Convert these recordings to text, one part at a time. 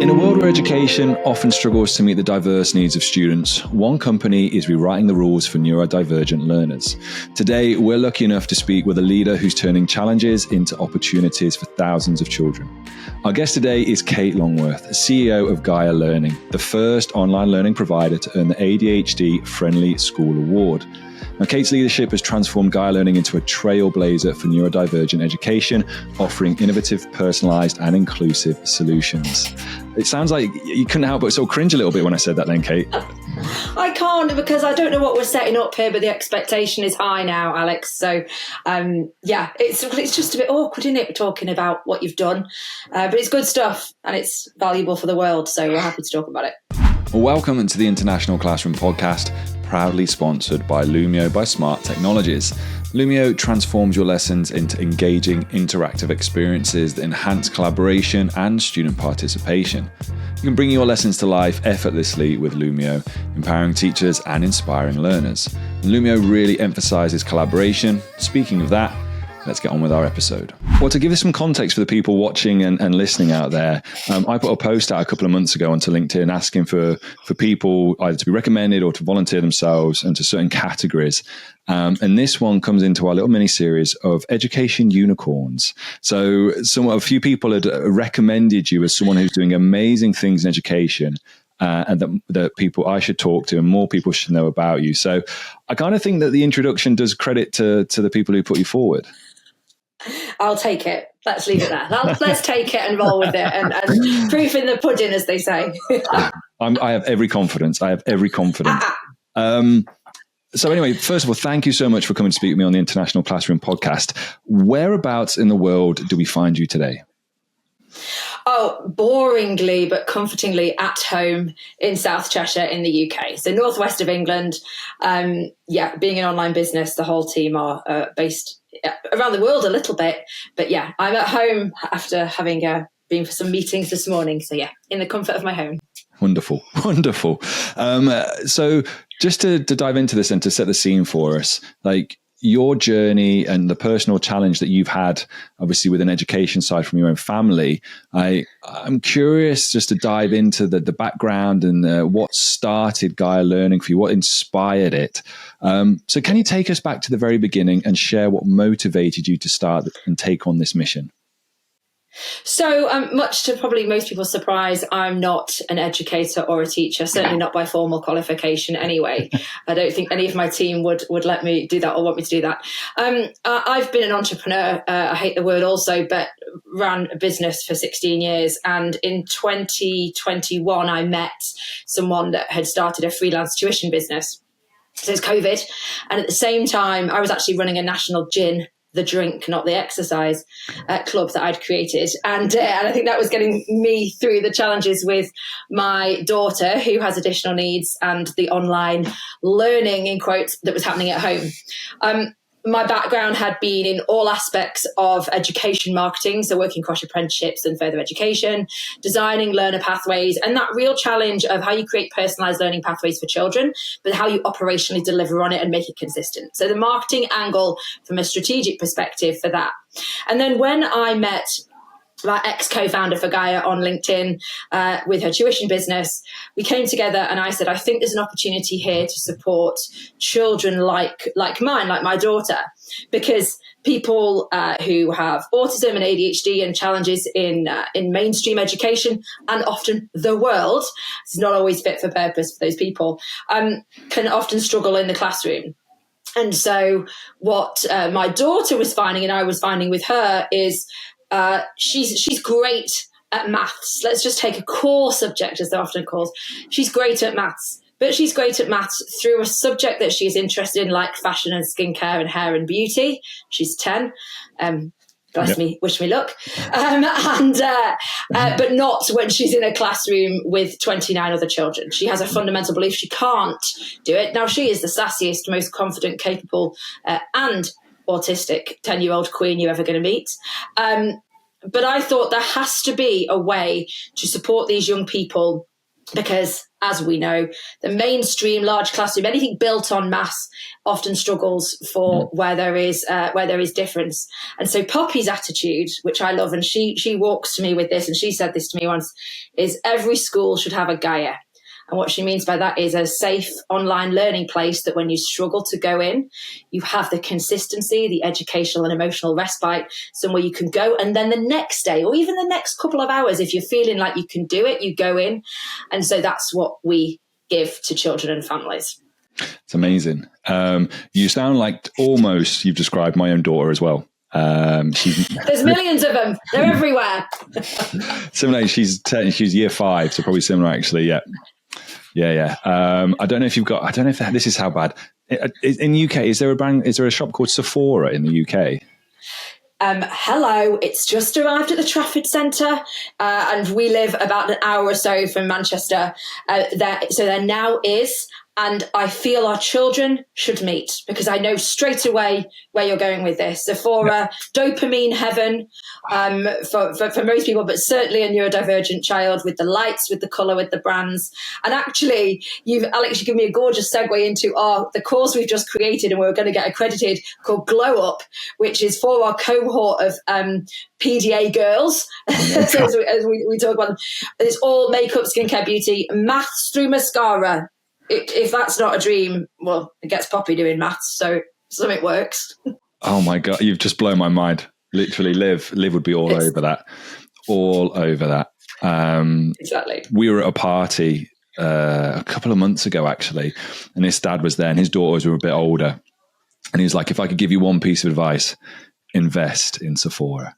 In a world where education often struggles to meet the diverse needs of students, one company is rewriting the rules for neurodivergent learners. Today, we're lucky enough to speak with a leader who's turning challenges into opportunities for thousands of children. Our guest today is Kate Longworth, CEO of Gaia Learning, the first online learning provider to earn the ADHD Friendly School Award. Now, Kate's leadership has transformed Gaia Learning into a trailblazer for neurodivergent education, offering innovative, personalised and inclusive solutions. It sounds like you couldn't help but sort of cringe a little bit when I said that then, Kate. I can't, because I don't know what we're setting up here, but the expectation is high now, Alex. So, it's just a bit awkward, isn't it, talking about what you've done? But it's good stuff and it's valuable for the world, so we're happy to talk about it. Well, welcome to the International Classroom Podcast, proudly sponsored by Lumio by Smart Technologies. Lumio transforms your lessons into engaging, interactive experiences that enhance collaboration and student participation. You can bring your lessons to life effortlessly with Lumio, empowering teachers and inspiring learners. And Lumio really emphasizes collaboration. Speaking of that, let's get on with our episode. Well, to give us some context for the people watching and listening out there, I put a post out a couple of months ago onto LinkedIn asking for people either to be recommended or to volunteer themselves into certain categories. And this one comes into our little mini series of education unicorns. So a few people had recommended you as someone who's doing amazing things in education. And that people I should talk to and more people should know about you. So I kind of think that the introduction does credit to the people who put you forward. I'll take it. Let's leave it there. Let's take it and roll with it. And proof in the pudding, as they say. I have every confidence. So anyway, first of all, thank you so much for coming to speak with me on the International Classroom Podcast. Whereabouts in the world do we find you today? Oh, boringly but comfortingly at home in South Cheshire in the UK. So northwest of England. Being an online business, the whole team are based around the world a little bit. But yeah, I'm at home after having been for some meetings this morning. So yeah, in the comfort of my home. Wonderful. So just to dive into this and to set the scene for us, like your journey and the personal challenge that you've had, obviously with an education side from your own family, I'm curious just to dive into the background and what started Gaia Learning for you, what inspired it. So can you take us back to the very beginning and share what motivated you to start and take on this mission? So much to probably most people's surprise, I'm not an educator or a teacher, certainly not by formal qualification anyway. I don't think any of my team would let me do that or want me to do that. I've been an entrepreneur, I hate the word also, but ran a business for 16 years. And in 2021, I met someone that had started a freelance tuition business. So it's COVID. And at the same time, I was actually running a national the drink, not the exercise club that I'd created. And I think that was getting me through the challenges with my daughter, who has additional needs, and the online learning, in quotes, that was happening at home. My background had been in all aspects of education marketing, so working across apprenticeships and further education, designing learner pathways, and that real challenge of how you create personalised learning pathways for children, but how you operationally deliver on it and make it consistent. So the marketing angle from a strategic perspective for that. And then when I met my ex-co-founder for Gaia on LinkedIn with her tuition business, we came together and I said, I think there's an opportunity here to support children like mine, like my daughter, because people who have autism and ADHD and challenges in mainstream education and often the world, it's not always fit for purpose for those people, can often struggle in the classroom. And so what my daughter was finding and I was finding with her is she's great at maths. Let's just take a core subject, as they're often called. She's great at maths, but she's great at maths through a subject that she's interested in, like fashion and skincare and hair and beauty. She's 10. Bless me, wish me luck. But not when she's in a classroom with 29 other children. She has a fundamental belief she can't do it. Now, she is the sassiest, most confident, capable, and autistic 10-year-old queen you're ever going to meet. But I thought there has to be a way to support these young people Because, as we know, the mainstream large classroom, anything built on mass, often struggles for where there is difference. And so Poppy's attitude, which I love, and she walks to me with this, and she said this to me once, is every school should have a Gaia. And what she means by that is a safe online learning place that when you struggle to go in, you have the consistency, the educational and emotional respite, somewhere you can go. And then the next day, or even the next couple of hours, if you're feeling like you can do it, you go in. And so that's what we give to children and families. It's amazing. You sound like almost you've described my own daughter as well. There's millions of them. They're everywhere. Similar. She's year 5, so probably similar actually. Yeah. I don't know if this is how bad. In the UK, is there a shop called Sephora in the UK? Hello, it's just arrived at the Trafford Centre, and we live about an hour or so from Manchester. So there now is, and I feel our children should meet, because I know straight away where you're going with this. Sephora, dopamine heaven for most people, but certainly a neurodivergent child, with the lights, with the colour, with the brands. And actually, Alex, you give me a gorgeous segue into the course we've just created, and we're going to get accredited, called Glow Up, which is for our cohort of PDA girls, so as we talk about them. It's all makeup, skincare, beauty, maths through mascara. If that's not a dream, well, it gets Poppy doing maths, so something works. Oh my God, you've just blown my mind. Literally, Liv would be all over that. Exactly. We were at a party a couple of months ago, actually, and his dad was there, and his daughters were a bit older. And he was like, if I could give you one piece of advice, invest in Sephora.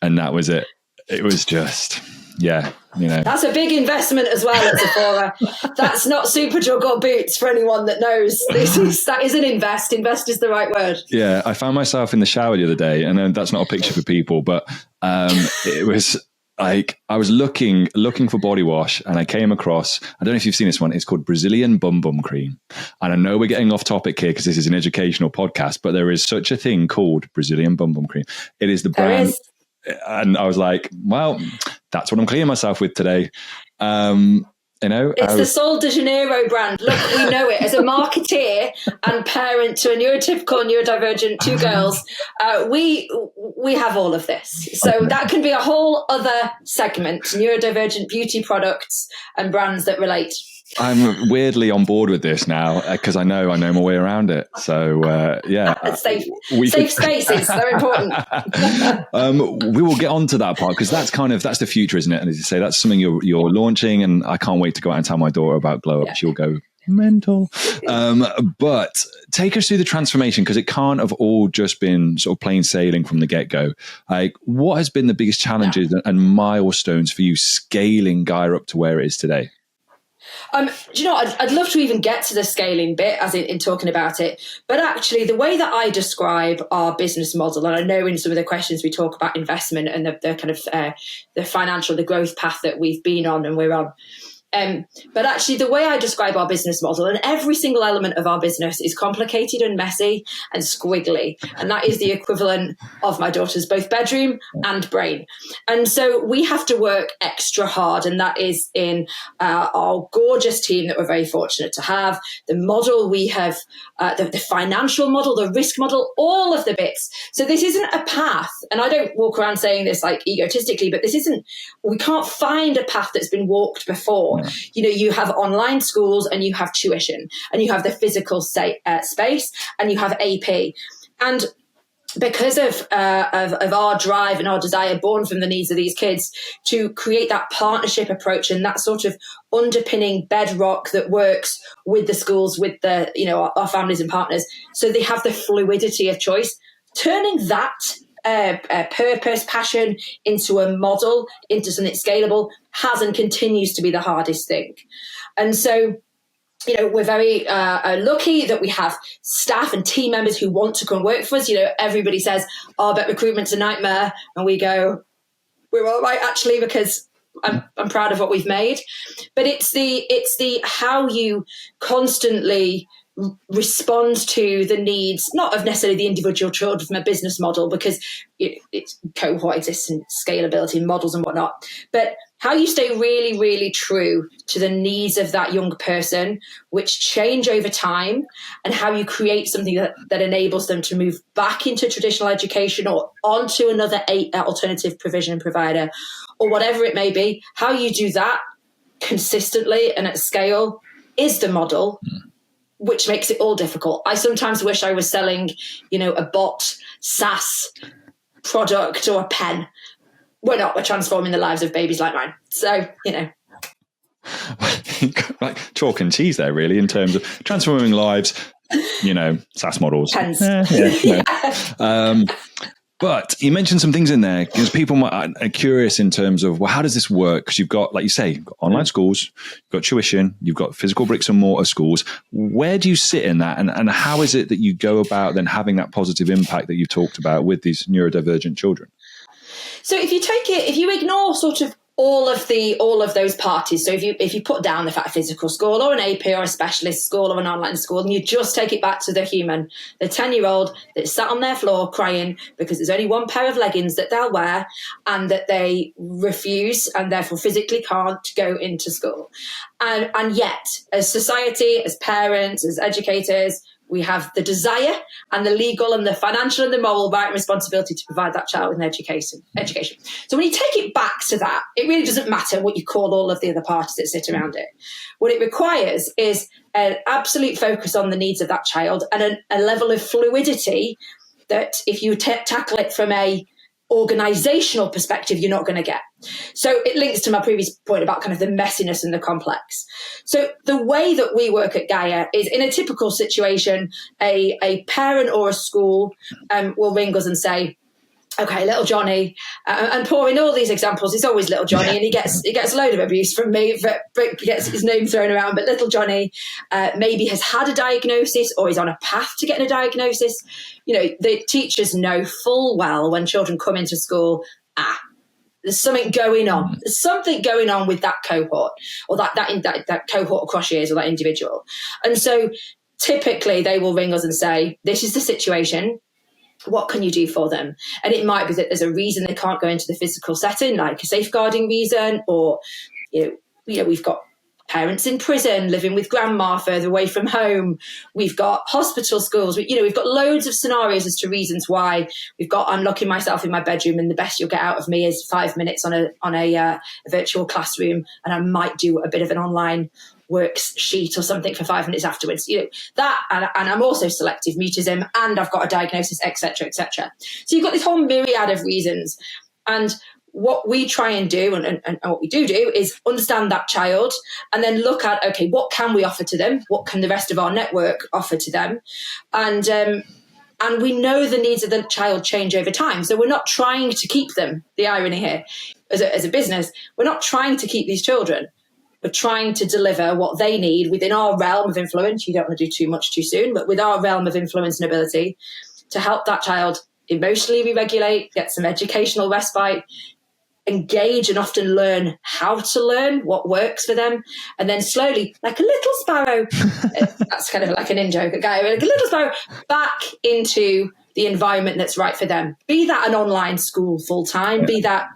And that was it. It was just... yeah, that's a big investment as well at Sephora. That's not Superdrug or Boots for anyone that knows. That is an invest. Invest is the right word. Yeah, I found myself in the shower the other day, and that's not a picture for people, but it was like I was looking for body wash, and I came across, I don't know if you've seen this one, it's called Brazilian Bum Bum Cream. And I know we're getting off topic here because this is an educational podcast, but there is such a thing called Brazilian Bum Bum Cream. It is the brand. And I was like, well, that's what I'm cleaning myself with today. It's the Sol de Janeiro brand. Look, we know it. As a marketeer and parent to a neurotypical, neurodivergent, 2 girls, we have all of this. So that can be a whole other segment, neurodivergent beauty products and brands that relate. I'm weirdly on board with this now because I know my way around it. So safe spaces, they're important. We will get onto that part because that's the future, isn't it? And as you say, that's something you're launching, and I can't wait to go out and tell my daughter about Glow Up. Yeah. She'll go mental. But take us through the transformation, because it can't have all just been sort of plain sailing from the get-go. Like, what has been the biggest challenges and milestones for you scaling Gaia up to where it is today? Do you know, I'd love to even get to the scaling bit as in talking about it. But actually, the way that I describe our business model, and I know in some of the questions we talk about investment and the kind of the financial, the growth path that we've been on and we're on. But actually, the way I describe our business model, and every single element of our business is complicated and messy and squiggly. And that is the equivalent of my daughter's both bedroom and brain. And so we have to work extra hard. And that is in our gorgeous team that we're very fortunate to have, the model we have, the financial model, the risk model, all of the bits. So this isn't a path. And I don't walk around saying this like egotistically, but we can't find a path that's been walked before. You know, you have online schools and you have tuition and you have the physical space and you have AP. And because of our drive and our desire born from the needs of these kids to create that partnership approach and that sort of underpinning bedrock that works with the schools, with the, our families and partners, so they have the fluidity of choice, turning that purpose, passion into a model, into something scalable has and continues to be the hardest thing. And so, we're very lucky that we have staff and team members who want to come work for us. Everybody says, but recruitment's a nightmare. And we go, we're all right, actually, because I'm proud of what we've made. But it's the how you constantly respond to the needs, not of necessarily the individual children from a business model, because it's cohort exists and scalability and models and whatnot, but how you stay really, really true to the needs of that young person, which change over time, and how you create something that enables them to move back into traditional education or onto another alternative provision provider or whatever it may be. How you do that consistently and at scale is the model, which makes it all difficult. I sometimes wish I was selling, a bot SaaS product or a pen. We're not. We're transforming the lives of babies like mine. So, like chalk and cheese there, really, in terms of transforming lives, SaaS models. Pens. But you mentioned some things in there because people are curious in terms of, well, how does this work? Because you've got, like you say, you've got online schools, you've got tuition, you've got physical bricks and mortar schools. Where do you sit in that? And how is it that you go about then having that positive impact that you've talked about with these neurodivergent children? So if you ignore sort of all of those parties, so if you put down the fact physical school or an AP or a specialist school or an online school, and you just take it back to the human, the 10-year-old that sat on their floor crying because there's only one pair of leggings that they'll wear and that they refuse and therefore physically can't go into school. And yet, as society, as parents, as educators, we have the desire and the legal and the financial and the moral right and responsibility to provide that child with an education. So when you take it back to that, it really doesn't matter what you call all of the other parties that sit around it. What it requires is an absolute focus on the needs of that child and a level of fluidity that if you tackle it from a organizational perspective, you're not going to get. So it links to my previous point about kind of the messiness and the complex. So the way that we work at Gaia is, in a typical situation, a parent or a school will ring us and say, okay, little Johnny, and pouring all these examples, it's always little Johnny, and he gets a load of abuse from me, he gets his name thrown around, but little Johnny maybe has had a diagnosis or is on a path to getting a diagnosis. The teachers know full well when children come into school, there's something going on. There's something going on with that cohort or that cohort across years or that individual. And so typically they will ring us and say, this is the situation. What can you do for them? And it might be that there's a reason they can't go into the physical setting, like a safeguarding reason, or we've got parents in prison living with grandma further away from home. We've got hospital schools. We've got loads of scenarios as to reasons why. I'm locking myself in my bedroom, and the best you'll get out of me is 5 minutes on a virtual classroom, and I might do a bit of an online worksheet or something for 5 minutes afterwards. That, and I'm also selective mutism, and I've got a diagnosis, etc., etc. So you've got this whole myriad of reasons, and what we try and do, and what we do is understand that child and then look at, okay, what can we offer to them? What can the rest of our network offer to them? And we know the needs of the child change over time. So we're not trying to keep them. The irony here, as a business, we're not trying to keep these children. We're trying to deliver what they need within our realm of influence. You don't want to do too much too soon, but with our realm of influence and ability to help that child emotionally re-regulate, get some educational respite, engage and often learn how to learn what works for them, and then slowly, like a little sparrow, that's kind of like an in-joke, like a little sparrow, back into the environment that's right for them. Be that an online school full-time, be that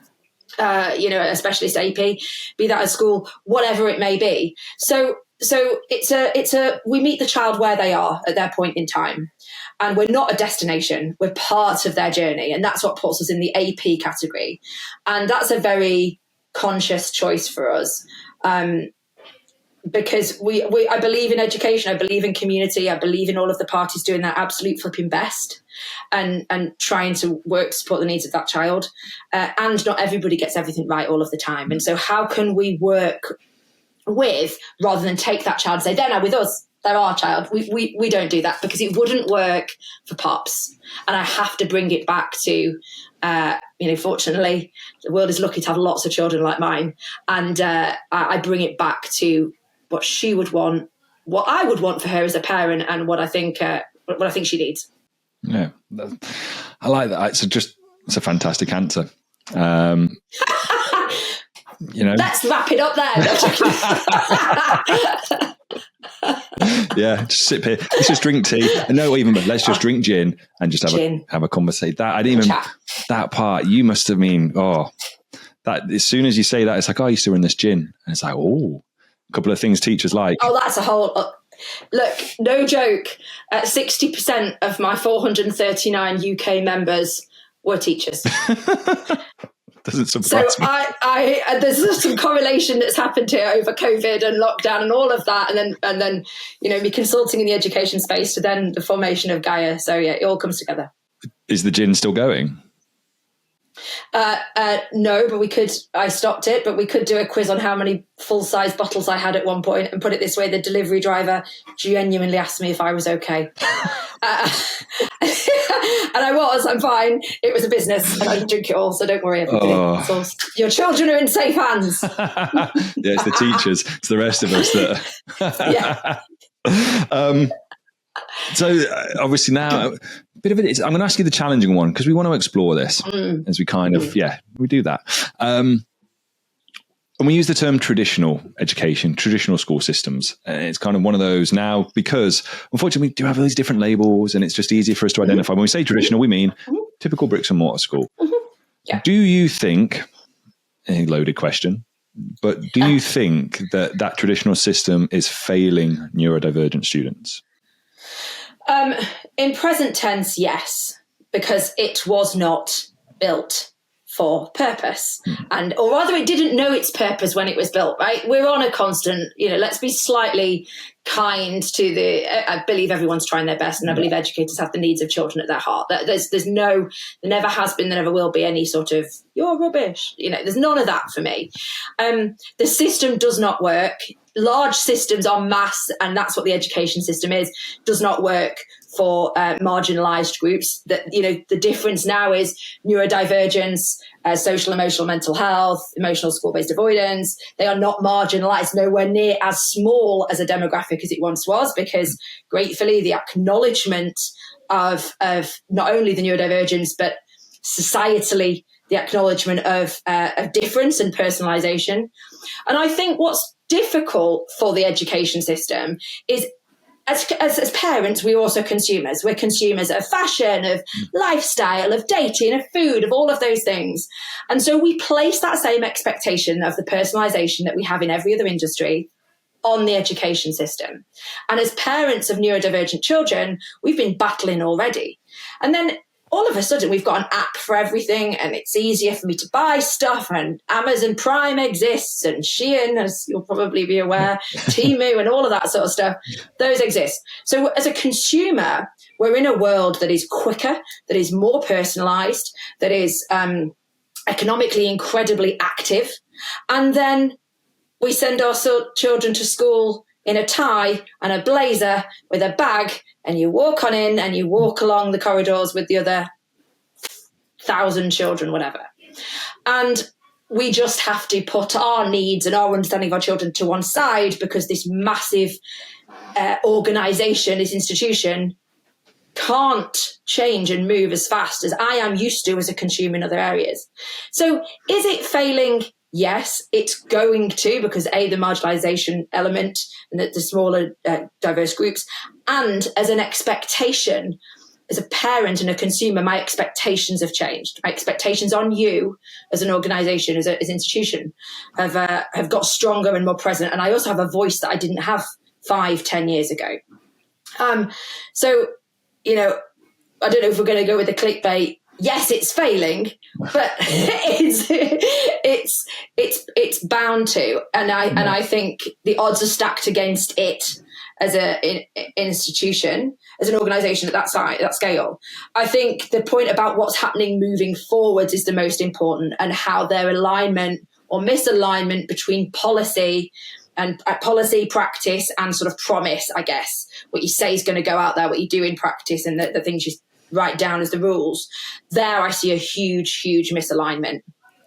a specialist AP, be that a school, whatever it may be. So we meet the child where they are at their point in time. And we're not a destination, we're part of their journey. And that's what puts us in the AP category. And that's a very conscious choice for us. Because I believe in education, I believe in community, I believe in all of the parties doing their absolute flipping best and trying to work to support the needs of that child. And not everybody gets everything right all of the time. And so how can we work with, rather than take that child and say, they're now with us, they're our child. We don't do that, because it wouldn't work for pops. And I have to bring it back to, fortunately, the world is lucky to have lots of children like mine. And I bring it back to what she would want, what I would want for her as a parent, and what I think she needs. Yeah, I like that. It's a fantastic answer. Let's wrap it up there. Yeah, just sit here. Let's just drink tea. No, even let's just drink gin and just have a conversation. That I didn't even that part. You must have been that as soon as you say that, it's like, oh, you're still in this gin, and it's like, oh, a couple of things teachers like. Oh, that's a whole. Look, no joke. 60% of my 439 UK members were teachers. Doesn't surprise so me. There's some correlation that's happened here over COVID and lockdown and all of that, and then me consulting in the education space to then the formation of Gaia. So yeah, it all comes together. Is the gin still going? No, but I stopped it, but we could do a quiz on how many full-size bottles I had at one point, and put it this way, the delivery driver genuinely asked me if I was okay. And I'm fine. It was a business and I didn't drink it all, so don't worry, everybody. So your children are in safe hands. Yeah, it's the teachers. It's the rest of us that... Yeah. So obviously now, a bit of it. I'm going to ask you the challenging one because we want to explore this as we kind of, we do that. And we use the term traditional education, traditional school systems. And it's kind of one of those now because unfortunately we do have all these different labels and it's just easier for us to identify. When we say traditional, we mean typical bricks and mortar school. Yeah. Do you think, a loaded question, but do you think that traditional system is failing neurodivergent students? In present tense, yes, because it was not built for purpose, or rather it didn't know its purpose when it was built, right? We're on a constant, let's be slightly kind to I believe everyone's trying their best, and I believe educators have the needs of children at their heart. There never has been, there never will be any sort of, you're rubbish, there's none of that for me. The system does not work. Large systems are mass, and that's what the education system is, does not work for marginalized groups. That the difference now is neurodivergence, social, emotional, mental health, emotional school-based avoidance. They are not marginalized, nowhere near as small as a demographic as it once was, because gratefully the acknowledgement of not only the neurodivergence, but societally the acknowledgement of difference and personalization. And I think what's difficult for the education system is, as parents, we're also consumers. We're consumers of fashion, of lifestyle, of dating, of food, of all of those things. And so we place that same expectation of the personalization that we have in every other industry on the education system. And as parents of neurodivergent children, we've been battling already. And then all of a sudden we've got an app for everything, and it's easier for me to buy stuff, and Amazon Prime exists, and Shein, as you'll probably be aware, Temu and all of that sort of stuff, those exist. So as a consumer, we're in a world that is quicker, that is more personalized, that is economically incredibly active. And then we send our children to school in a tie and a blazer with a bag, and you walk on in and you walk along the corridors with the other 1,000 children, whatever. And we just have to put our needs and our understanding of our children to one side because this massive organisation, this institution, can't change and move as fast as I am used to as a consumer in other areas. So is it failing? Yes, it's going to, because A, the marginalisation element and the smaller diverse groups, and as an expectation, as a parent and a consumer, my expectations have changed. My expectations on you as an organisation, as an institution, have got stronger and more present. And I also have a voice that I didn't have 5-10 years ago. So, I don't know if we're going to go with the clickbait. Yes, it's failing, but it's bound to, and I think the odds are stacked against it as an institution, as an organisation at that size, that scale. I think the point about what's happening moving forwards is the most important, and how their alignment or misalignment between policy and policy, practice, and sort of promise, I guess, what you say is going to go out there, what you do in practice, and the things you write down as the rules. There I see a huge, huge misalignment.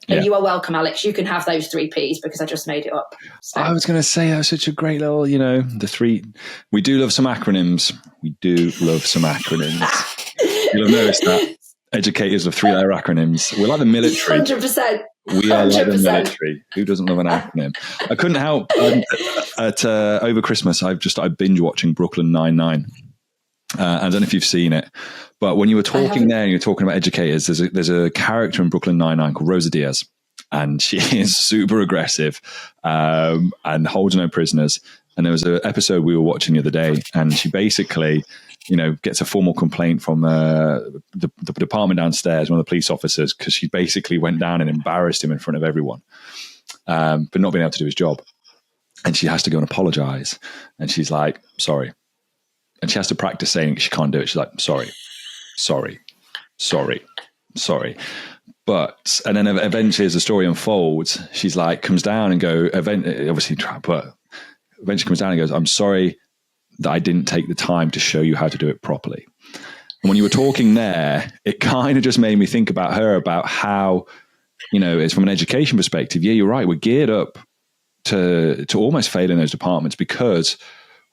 And you are welcome, Alex. You can have those 3 Ps because I just made it up. So. I was going to say, that was such a great little, the 3. We do love some acronyms. You'll have noticed that. Educators of 3-letter acronyms. We're like the military. 100%. We are like the 100%. military. Who doesn't love an acronym? I couldn't help. Over Christmas, I binge watching Brooklyn Nine-Nine. I don't know if you've seen it, but when you were talking there and you're talking about educators, there's a character in Brooklyn Nine-Nine called Rosa Diaz, and she is super aggressive and holds no prisoners. And there was an episode we were watching the other day, and she basically, gets a formal complaint from the department downstairs, one of the police officers, because she basically went down and embarrassed him in front of everyone, but not being able to do his job. And she has to go and apologize. And she's like, sorry. And she has to practice saying she can't do it. She's like, sorry. But, and then eventually as the story unfolds, she's like, comes down and eventually comes down and goes, I'm sorry that I didn't take the time to show you how to do it properly. And when you were talking there, it kind of just made me think about her, about how, it's from an education perspective. Yeah, you're right. We're geared up to almost fail in those departments because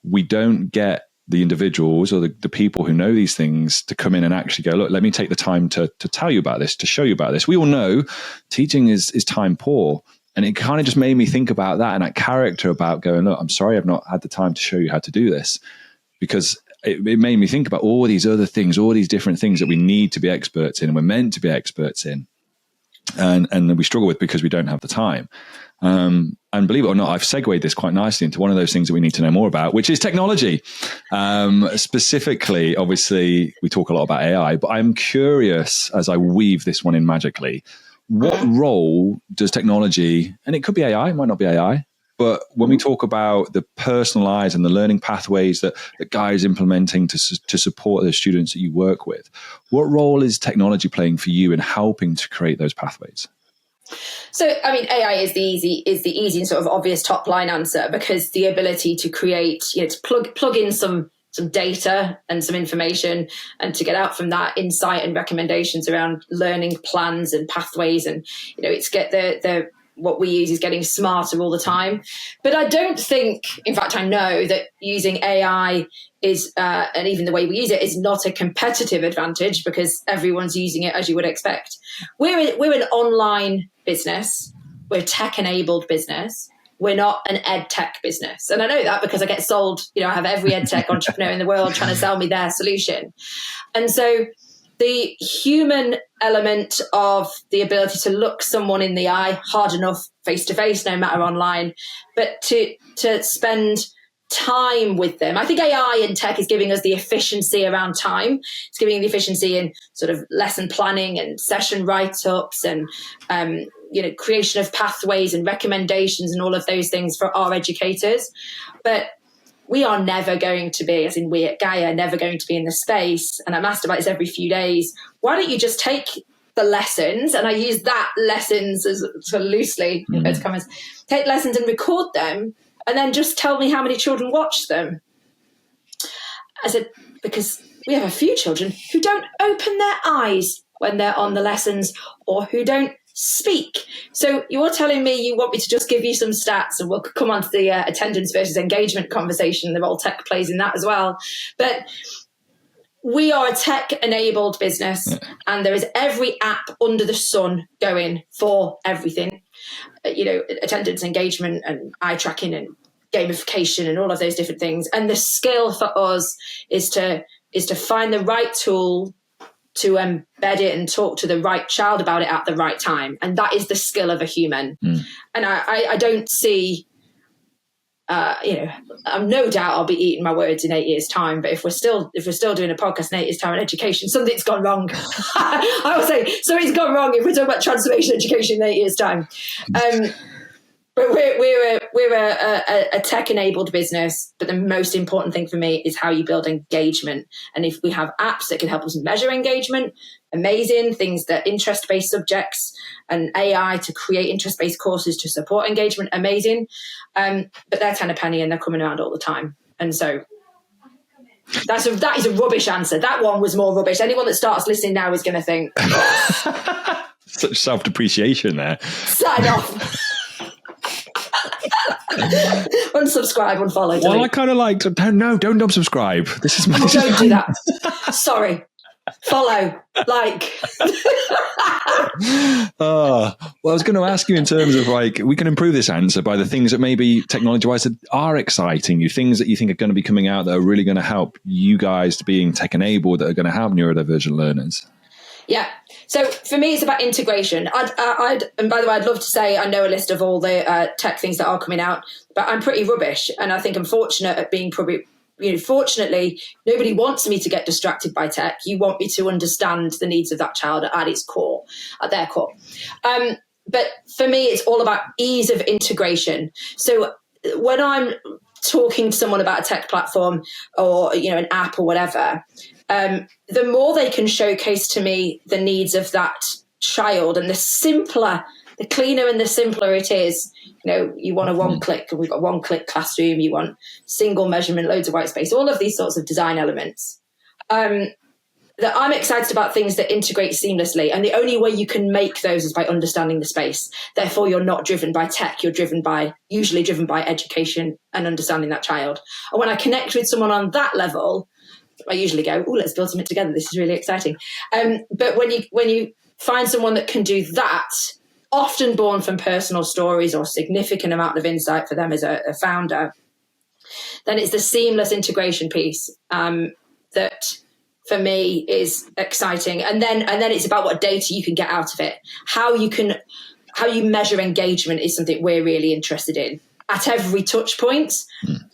we don't get the individuals or the people who know these things to come in and actually go, look, let me take the time to tell you about this, to show you about this. We all know teaching is time poor. And it kind of just made me think about that and that character, about going, look, I'm sorry I've not had the time to show you how to do this, because it made me think about all these other things, all these different things that we need to be experts in and we're meant to be experts in. And we struggle with because we don't have the time. And believe it or not, I've segued this quite nicely into one of those things that we need to know more about, which is technology. Specifically, obviously, we talk a lot about AI, but I'm curious, as I weave this one in magically, what role does technology, and it could be AI, it might not be AI, but when we talk about the personalised and the learning pathways that Gaia is implementing to support the students that you work with, what role is technology playing for you in helping to create those pathways? So, I mean, AI is the easy and sort of obvious top line answer, because the ability to create, to plug in some data and some information, and to get out from that insight and recommendations around learning plans and pathways, and it's what we use is getting smarter all the time. But I don't think, in fact, I know that using AI is, and even the way we use it, is not a competitive advantage, because everyone's using it as you would expect. We're an online business. We're a tech-enabled business. We're not an ed tech business. And I know that because I get sold, I have every ed tech entrepreneur in the world trying to sell me their solution. And so the human element of the ability to look someone in the eye, hard enough face to face, no matter online, but to spend time with them. I think AI and tech is giving us the efficiency around time. It's giving the efficiency in sort of lesson planning and session write-ups and creation of pathways and recommendations and all of those things for our educators. But we are never going to be, as in we at Gaia, never going to be in the space, and I'm asked about this every few days, why don't you just take the lessons, and I use that lessons as sort of loosely, inverted commas, take lessons and record them, and then just tell me how many children watch them. I said, because we have a few children who don't open their eyes when they're on the lessons, or who don't speak. So you're telling me you want me to just give you some stats, and we'll come on to the attendance versus engagement conversation. The role tech plays in that as well. But we are a tech-enabled business, and there is every app under the sun going for everything. Attendance, engagement, and eye tracking, and gamification, and all of those different things. And the skill for us is to find the right tool to embed it and talk to the right child about it at the right time. And that is the skill of a human. And I don't see, I'm no doubt I'll be eating my words in 8 years' time, but if we're still doing a podcast in 8 years' time on education, something's gone wrong. I would say something's gone wrong if we're talking about transformation education in 8 years' time. But we're a tech-enabled business, but the most important thing for me is how you build engagement. And if we have apps that can help us measure engagement, amazing. Things that interest-based subjects and AI to create interest-based courses to support engagement, amazing. But they're 10 a penny and they're coming around all the time. And so that is a rubbish answer. That one was more rubbish. Anyone that starts listening now is going to think, such self-depreciation there. Sign off. Unsubscribe, unfollow. Well, I kind of like to, don't unsubscribe. This is my. Don't do that. Sorry. Follow, like. Well, Well, I was going to ask you in terms of like, we can improve this answer by the things that maybe technology-wise that are exciting you, things that you think are going to be coming out that are really going to help you guys to being tech-enabled, that are going to help neurodivergent learners. Yeah. So for me, it's about integration. And by the way, I'd love to say I know a list of all the tech things that are coming out, but I'm pretty rubbish. And I think I'm fortunate at being probably, fortunately, nobody wants me to get distracted by tech. You want me to understand the needs of that child at its core, at their core. But for me, it's all about ease of integration. So when I'm talking to someone about a tech platform or, an app or whatever, the more they can showcase to me the needs of that child, and the cleaner and the simpler it is. You want a one-click, we've got one-click classroom, you want single measurement, loads of white space, all of these sorts of design elements. That I'm excited about things that integrate seamlessly. And the only way you can make those is by understanding the space. Therefore, you're not driven by tech, you're usually driven by education and understanding that child. And when I connect with someone on that level, I usually go, let's build something together. This is really exciting. But when you find someone that can do that, often born from personal stories or significant amount of insight for them as a founder, then it's the seamless integration piece that for me is exciting. And then it's about what data you can get out of it. How you measure engagement is something we're really interested in at every touch point,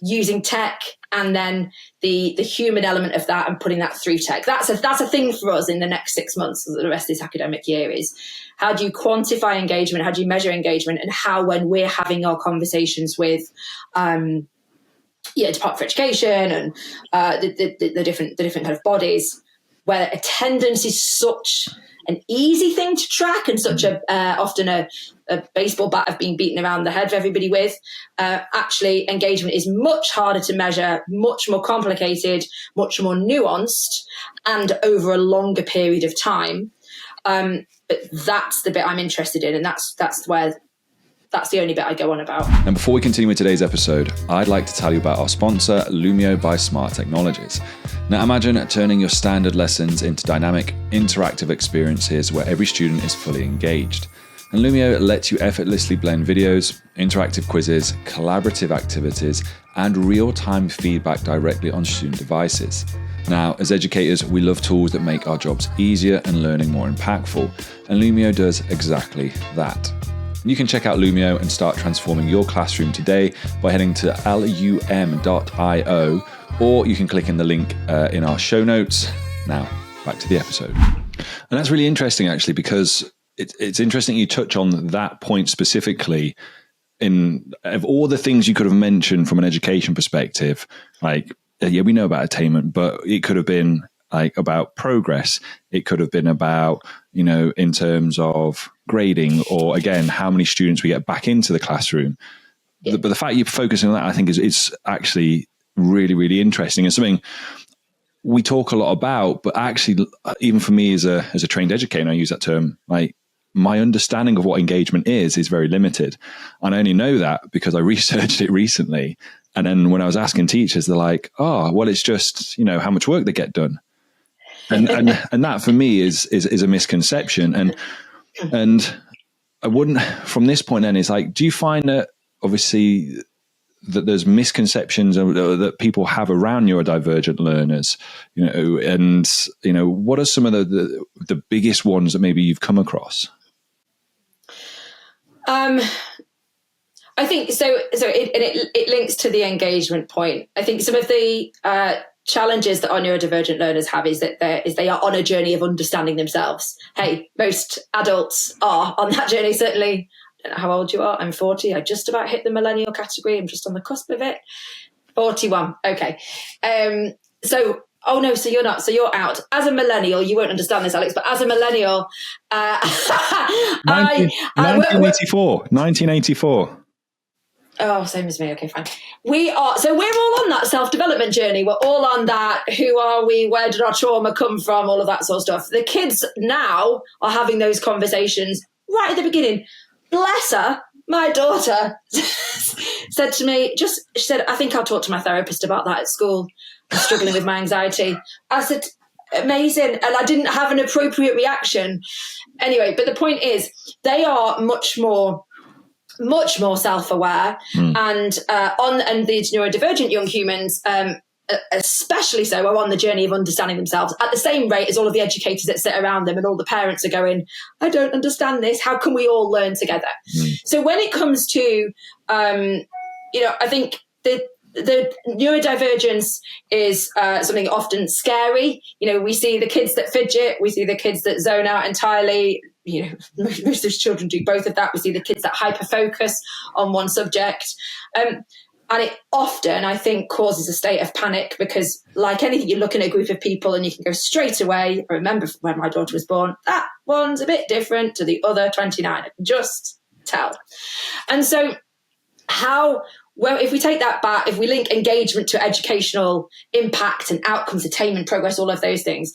using tech, and then the human element of that and putting that through tech. That's a thing for us in the next 6 months, the rest of this academic year, is how do you quantify engagement? How do you measure engagement? And how, when we're having our conversations with Department for Education and the different kind of bodies, where attendance is such an easy thing to track and such often a baseball bat of being beaten around the head of everybody with, actually engagement is much harder to measure, much more complicated, much more nuanced, and over a longer period of time. But that's the bit I'm interested in, and that's the only bit I go on about. And before we continue with today's episode, I'd like to tell you about our sponsor, Lumio by Smart Technologies. Now imagine turning your standard lessons into dynamic, interactive experiences where every student is fully engaged. And Lumio lets you effortlessly blend videos, interactive quizzes, collaborative activities, and real-time feedback directly on student devices. Now, as educators, we love tools that make our jobs easier and learning more impactful, and Lumio does exactly that. You can check out Lumio and start transforming your classroom today by heading to lum.io, or you can click in the link in our show notes. Now, back to the episode. And that's really interesting, actually, because it's interesting you touch on that point specifically. Of all the things you could have mentioned from an education perspective, like, we know about attainment, but it could have been like about progress. It could have been about, in terms of grading, or again, how many students we get back into the classroom. Yeah. But the fact you're focusing on that, I think is actually really, really interesting, and something we talk a lot about, but actually, even for me as a trained educator, I use that term, like, my understanding of what engagement is very limited. And I only know that because I researched it recently. And then when I was asking teachers, they're like, it's just, how much work they get done. And that for me is a misconception. And I wouldn't, from this point then, it's like, do you find that obviously that there's misconceptions that people have around neurodivergent learners, and what are some of the biggest ones that maybe you've come across? I think so. It links to the engagement point. I think some of the challenges that our neurodivergent learners have is that they are on a journey of understanding themselves. Hey, most adults are on that journey. Certainly, I don't know how old you are. I'm 40. I just about hit the millennial category. I'm just on the cusp of it. 41. Okay. So you're not. So you're out. As a millennial, you won't understand this, Alex, but as a millennial, 1984. Oh, same as me. Okay, fine. We're all on that self-development journey. We're all on that. Who are we? Where did our trauma come from? All of that sort of stuff. The kids now are having those conversations right at the beginning. Bless her. My daughter said to me, she said, I think I'll talk to my therapist about that at school. I'm struggling with my anxiety. I said, amazing. And I didn't have an appropriate reaction. Anyway, but the point is, they are much more self-aware, and these neurodivergent young humans, especially so, are on the journey of understanding themselves at the same rate as all of the educators that sit around them, and all the parents are going, I don't understand this. How can we all learn together? So when it comes to, I think the neurodivergence is something often scary. We see the kids that fidget, we see the kids that zone out entirely. Most of those children do both of that. We see the kids that hyper focus on one subject. And it often, I think, causes a state of panic, because like anything, you look at a group of people and you can go straight away, I remember when my daughter was born, that one's a bit different to the other 29. I can just tell. And so if we take that back, if we link engagement to educational impact and outcomes, attainment, progress, all of those things,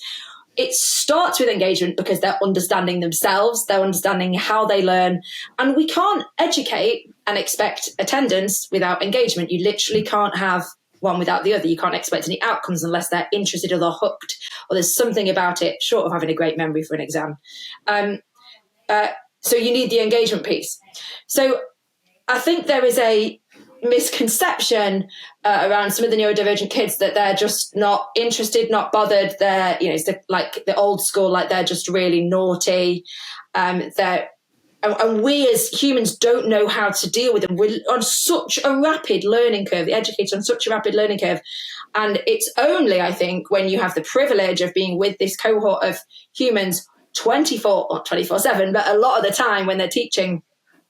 it starts with engagement because they're understanding themselves, they're understanding how they learn. And we can't educate and expect attendance without engagement. You literally can't have one without the other. You can't expect any outcomes unless they're interested or they're hooked, or there's something about it, short of having a great memory for an exam. So you need the engagement piece. So I think there is a misconception around some of the neurodivergent kids that they're just not interested, not bothered. They're, it's the old school, like they're just really naughty. And we as humans don't know how to deal with them. We're on such a rapid learning curve, the educators on such a rapid learning curve. And it's only, I think, when you have the privilege of being with this cohort of humans 24/7, but a lot of the time when they're teaching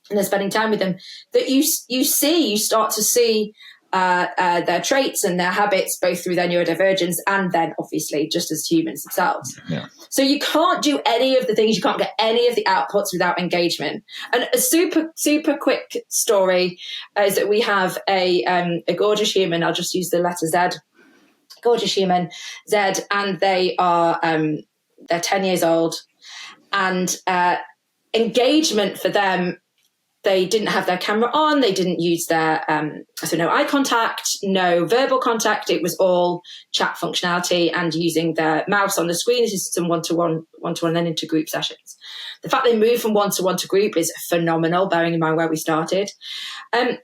and they're spending time with them, that you start to see their traits and their habits, both through their neurodivergence and then obviously just as humans themselves. Yeah. So you can't do any of the things, you can't get any of the outputs without engagement. And a super, super quick story is that we have a gorgeous human, I'll just use the letter Z, gorgeous human, Z, and they are, they're 10 years old, and engagement for them, they didn't have their camera on. They didn't use their, no eye contact, no verbal contact. It was all chat functionality and using their mouse on the screen. This is some one-to-one, then into group sessions. The fact they moved from one-to-one to group is phenomenal, bearing in mind where we started. And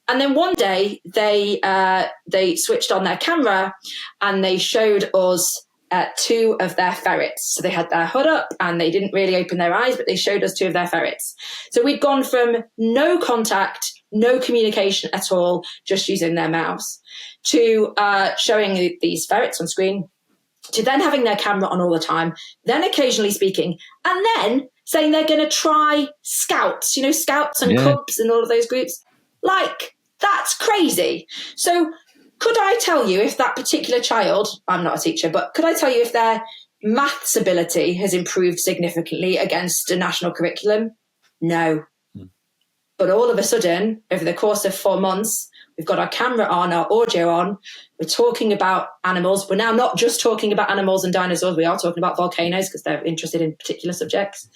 then one day they switched on their camera and they showed us two of their ferrets. So they had their hood up and they didn't really open their eyes, but they showed us two of their ferrets. So we'd gone from no contact, no communication at all, just using their mouse, to showing these ferrets on screen, to then having their camera on all the time, then occasionally speaking, and then saying they're going to try Scouts, Scouts and Cubs and all of those groups. Like, that's crazy. So could I tell you if that particular child, I'm not a teacher, but could I tell you if their maths ability has improved significantly against a national curriculum? No. But all of a sudden, over the course of 4 months, we've got our camera on, our audio on, we're talking about animals. We're now not just talking about animals and dinosaurs, we are talking about volcanoes because they're interested in particular subjects.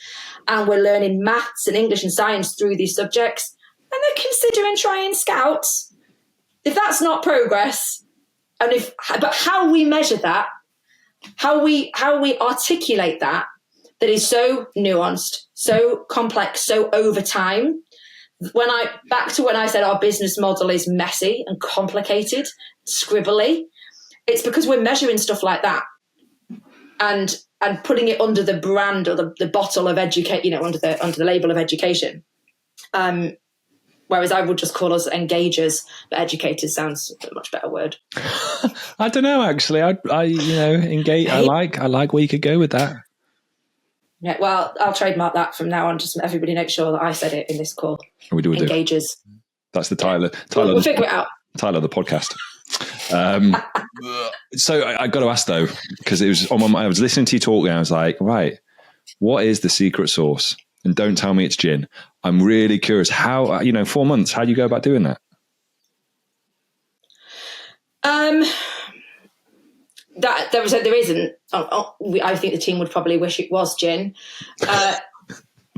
And we're learning maths and English and science through these subjects. And they're considering trying Scouts. If that's not progress, but how we measure that, how we articulate that is so nuanced, so complex, so over time. Back to when I said our business model is messy and complicated, scribbly, it's because we're measuring stuff like that and putting it under the brand or the bottle of educate, under the label of education. Whereas I would just call us engagers, but educators sounds a much better word. I don't know, actually. I engage. I like where you could go with that. Yeah, well, I'll trademark that from now on. Just everybody make sure that I said it in this call. We do. Engagers. That's the title. We'll figure it out. Title of the podcast. So I got to ask though, because it was on my mind. I was listening to you talk and I was like, right, what is the secret sauce? And don't tell me it's gin. I'm really curious how, 4 months, how do you go about doing that? There isn't. I think the team would probably wish it was gin.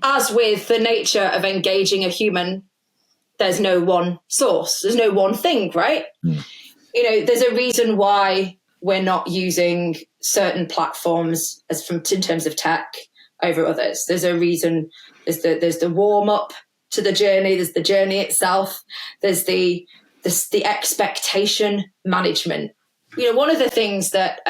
As with the nature of engaging a human, there's no one source. There's no one thing, right? There's a reason why we're not using certain platforms in terms of tech over others. There's a reason. There's the warm up to the journey. There's the journey itself. There's the expectation management. One of the things that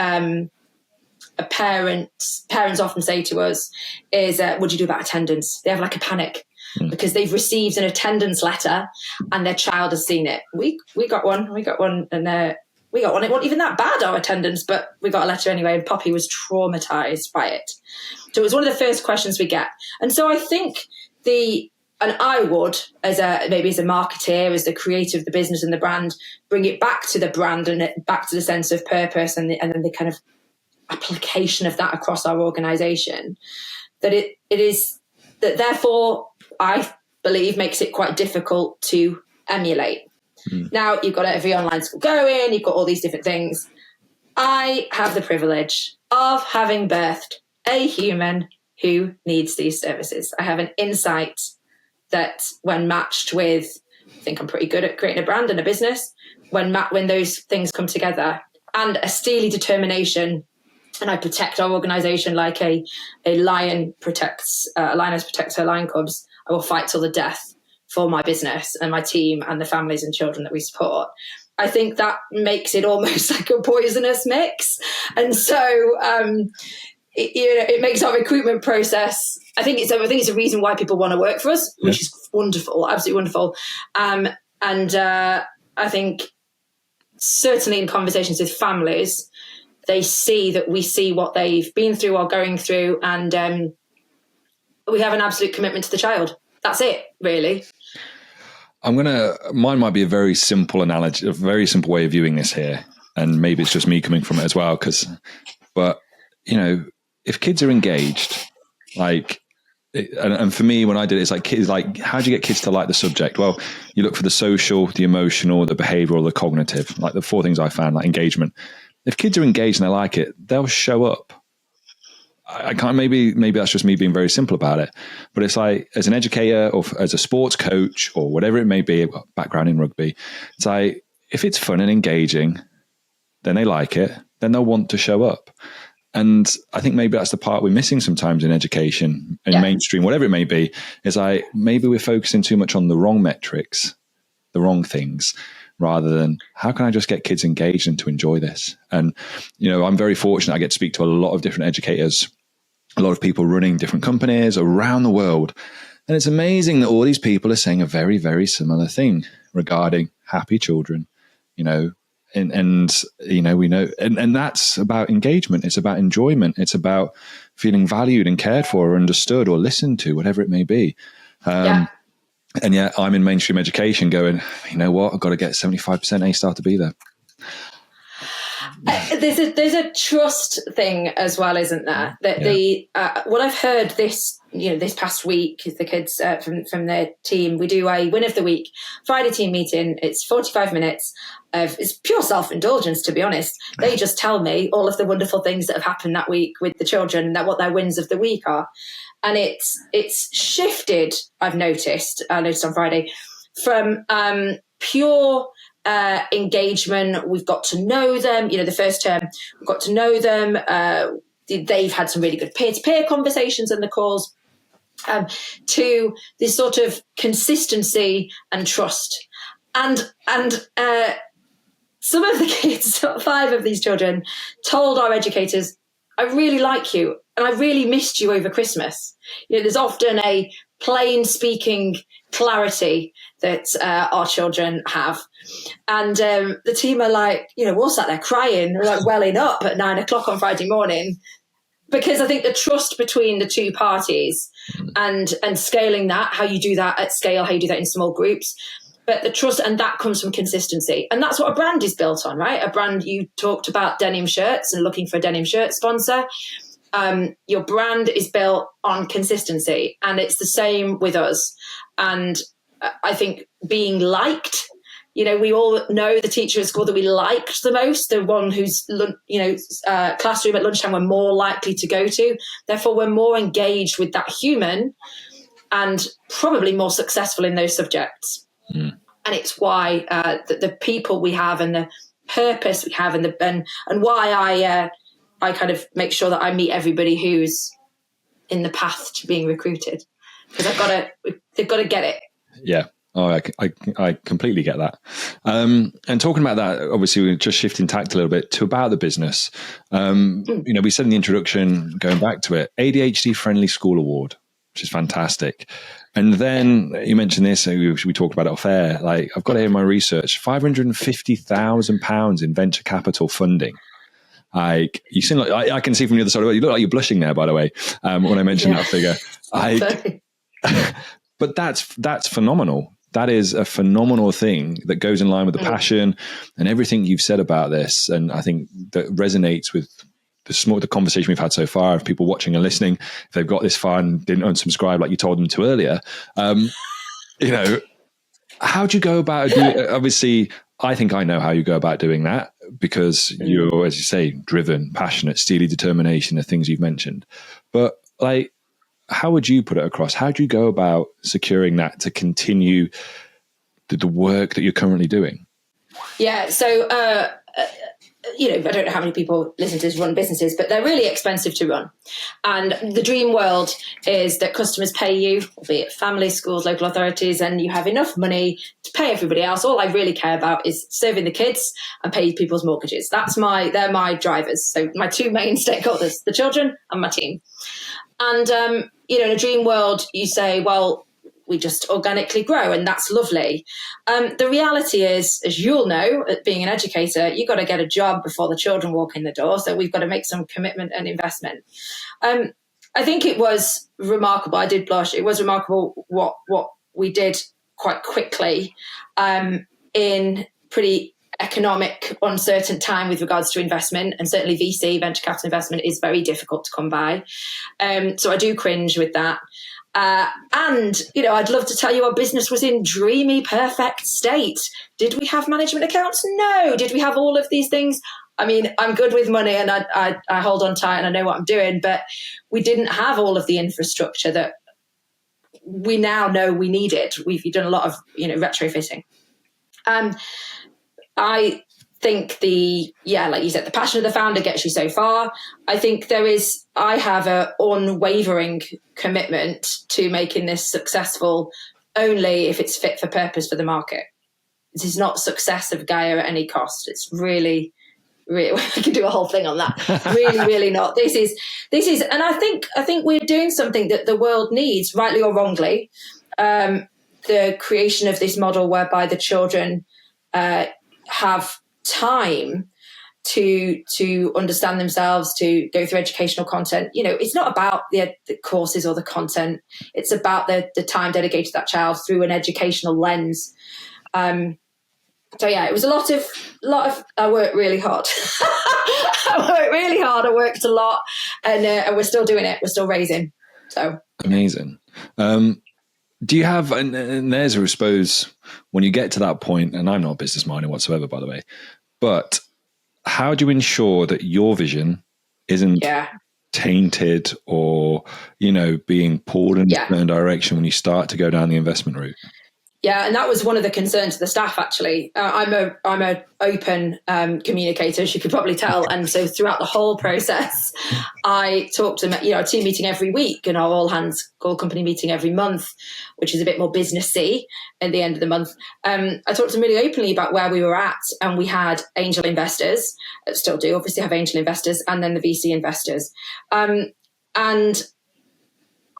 parents often say to us is, "What do you do about attendance?" They have like a panic because they've received an attendance letter and their child has seen it. We got one, and we got one. It wasn't even that bad, our attendance, but we got a letter anyway, and Poppy was traumatized by it. So it was one of the first questions we get. And so I think I would, maybe as a marketeer, as the creator of the business and the brand, bring it back to the brand and back to the sense of purpose and then the kind of application of that across our organization. That it is that, therefore, I believe makes it quite difficult to emulate. Now you've got every online school going, you've got all these different things. I have the privilege of having birthed a human who needs these services. I have an insight that, when matched with, I think I'm pretty good at creating a brand and a business, when those things come together, and a steely determination, and I protect our organization like a lioness protects her lion cubs. I will fight till the death for my business and my team and the families and children that we support. I think that makes it almost like a poisonous mix. And so it makes our recruitment process, I think it's a reason why people want to work for us, which is wonderful, absolutely wonderful. And I think certainly in conversations with families, they see that we see what they've been through or going through, and we have an absolute commitment to the child. That's it, really. Mine might be a very simple analogy, a very simple way of viewing this here. And maybe it's just me coming from it as well. But if kids are engaged, and for me, when I did it, it's like kids, how do you get kids to like the subject? Well, you look for the social, the emotional, the behavioral, the cognitive, like the 4 things I found, like engagement. If kids are engaged and they like it, they'll show up. I can't, maybe that's just me being very simple about it, but it's like, as an educator or as a sports coach or whatever it may be, I've got a background in rugby. It's like, if it's fun and engaging, then they like it, then they'll want to show up. And I think maybe that's the part we're missing sometimes in education and mainstream, whatever it may be, is like, maybe we're focusing too much on the wrong metrics, the wrong things, rather than how can I just get kids engaged and to enjoy this? And, I'm very fortunate. I get to speak to a lot of different educators, a lot of people running different companies around the world. And it's amazing that all these people are saying a very, very similar thing regarding happy children, and we know, and that's about engagement. It's about enjoyment. It's about feeling valued and cared for or understood or listened to, whatever it may be. And yet I'm in mainstream education going, you know what, I've got to get 75% A-star to be there. There's a trust thing as well, isn't there? That what I've heard this past week, the kids from their team, we do a win of the week Friday team meeting. It's 45 minutes it's pure self-indulgence, to be honest. They just tell me all of the wonderful things that have happened that week with the children, that what their wins of the week are. And it's shifted, I've noticed on Friday, from pure engagement. We've got to know them. The first term, we've got to know them. They've had some really good peer-to-peer conversations in the calls, to this sort of consistency and trust. And some of the kids, 5 of these children, told our educators, I really like you and I really missed you over Christmas. There's often a plain speaking clarity that our children have. And the team are like, we're sat there crying, we're like welling up at 9 o'clock on Friday morning, because I think the trust between the two parties and scaling that, how you do that at scale, how you do that in small groups, but the trust, and that comes from consistency. And that's what a brand is built on, right? A brand, you talked about denim shirts and looking for a denim shirt sponsor. Your brand is built on consistency, and it's the same with us. And I think being liked, we all know the teacher at school that we liked the most, the one whose, classroom at lunchtime we're more likely to go to. Therefore, we're more engaged with that human and probably more successful in those subjects. And it's why the people we have and purpose we have and why I kind of make sure that I meet everybody who's in the path to being recruited, because they've got to get it. Yeah. Oh, I completely get that. And talking about that, obviously we're just shifting tact a little bit to about the business. We said in the introduction, going back to it, ADHD Friendly School Award, which is fantastic. And then you mentioned this, we talked about it off air. Like, I've got it in my research, £550,000 in venture capital funding. Like, you seem like, I can see from the other side of the world, you look like you're blushing there, by the way, when I mentioned that figure. But that's phenomenal. That is a phenomenal thing that goes in line with the passion and everything you've said about this. And I think that resonates with the conversation we've had so far of people watching and listening. If they've got this far and didn't unsubscribe like you told them to earlier, how do you go about it? Obviously, I think I know how you go about doing that, because you're, as you say, driven, passionate, steely determination, the things you've mentioned. But like, how would you put it across? How do you go about securing that to continue the work that you're currently doing? Yeah, so I don't know how many people listen to this run businesses, but they're really expensive to run. And the dream world is that customers pay you, albeit families, schools, local authorities, and you have enough money to pay everybody else. All I really care about is serving the kids and pay people's mortgages. They're my drivers. So my two main stakeholders, the children and my team. And, in a dream world, you say, well, we just organically grow, and that's lovely. The reality is, as you'll know, being an educator, you've got to get a job before the children walk in the door. So we've got to make some commitment and investment. I think it was remarkable. I did blush. It was remarkable what we did quite quickly in pretty economic, uncertain time with regards to investment, and certainly VC, venture capital investment, is very difficult to come by. So I do cringe with that. And I'd love to tell you our business was in dreamy, perfect state. Did we have management accounts? No. Did we have all of these things? I mean, I'm good with money and I hold on tight and I know what I'm doing, but we didn't have all of the infrastructure that we now know we needed. We've done a lot of, retrofitting. I think like you said, the passion of the founder gets you so far. I think I have an unwavering commitment to making this successful only if it's fit for purpose for the market. This is not success of Gaia at any cost. It's really, really, we could do a whole thing on that. Really, really not. This is, and I think we're doing something that the world needs, rightly or wrongly. The creation of this model whereby the children have time to understand themselves, to go through educational content. It's not about the courses or the content. It's about the time dedicated to that child through an educational lens. It was a lot of. I worked really hard. I worked a lot, and we're still doing it. We're still raising. So amazing. Do you have, and there's, I suppose, when you get to that point, and I'm not a business minded whatsoever, by the way, but how do you ensure that your vision isn't tainted or, being pulled in a certain direction when you start to go down the investment route? Yeah, and that was one of the concerns of the staff, actually. I'm a open communicator, as you could probably tell. And so throughout the whole process, I talked to them, a team meeting every week and our all hands call company meeting every month, which is a bit more businessy at the end of the month. I talked to them really openly about where we were at. And we had angel investors, still do obviously have angel investors, and then the VC investors. And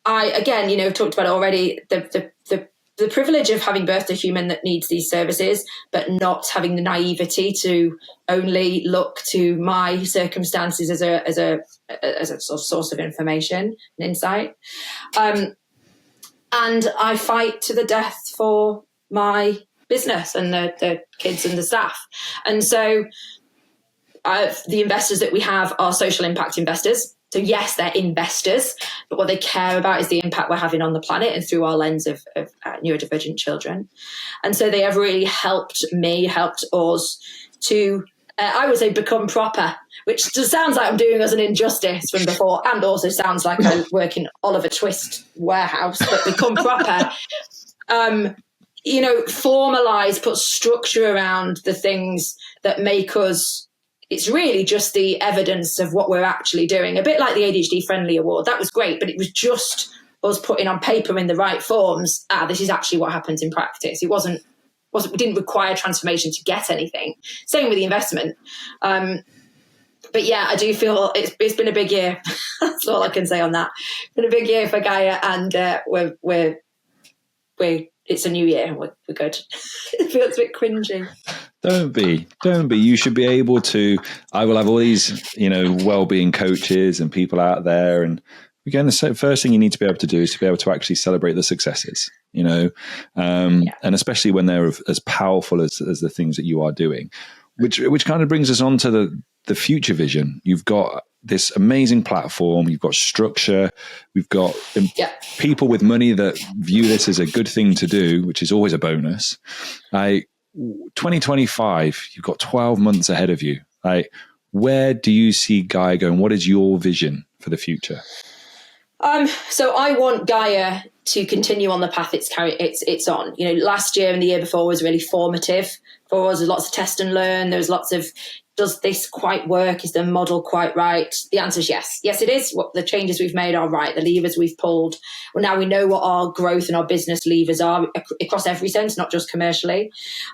I, again, talked about it already, the privilege of having birthed a human that needs these services, but not having the naivety to only look to my circumstances as a sort of source of information and insight. And I fight to the death for my business and the kids and the staff. And so the investors that we have are social impact investors. So yes, they're investors, but what they care about is the impact we're having on the planet and through our lens of neurodivergent children. And so they have really helped us to, I would say, become proper, which just sounds like I'm doing us an injustice from before, and also sounds like I work in Oliver Twist warehouse, but become proper. formalize, put structure around the things that make us. It's really just the evidence of what we're actually doing. A bit like the ADHD Friendly Award. That was great, but it was just us putting on paper in the right forms. This is actually what happens in practice. It wasn't. We didn't require transformation to get anything. Same with the investment. But yeah, I do feel it's been a big year. That's all I can say on that. It's been a big year for Gaia, and we're it's a new year. We're good. It feels a bit cringy. Don't be. You should be able to. I will have all these, well-being coaches and people out there, and again, the first thing you need to be able to do is to be able to actually celebrate the successes. And especially when they're as powerful as the things that you are doing, which kind of brings us on to the future vision. You've got this amazing platform, you've got structure, we've got people with money that view this as a good thing to do, which is always a bonus. 2025, you've got 12 months ahead of you. Where do you see Gaia going? What is your vision for the future? So I want Gaia to continue on the path it's on. Last year and the year before was really formative for us. There's lots of test and learn. There was lots of, does this quite work? Is the model quite right? The answer is yes. Yes, it is. What the changes we've made are right. The levers we've pulled. Well, now we know what our growth and our business levers are across every sense, not just commercially.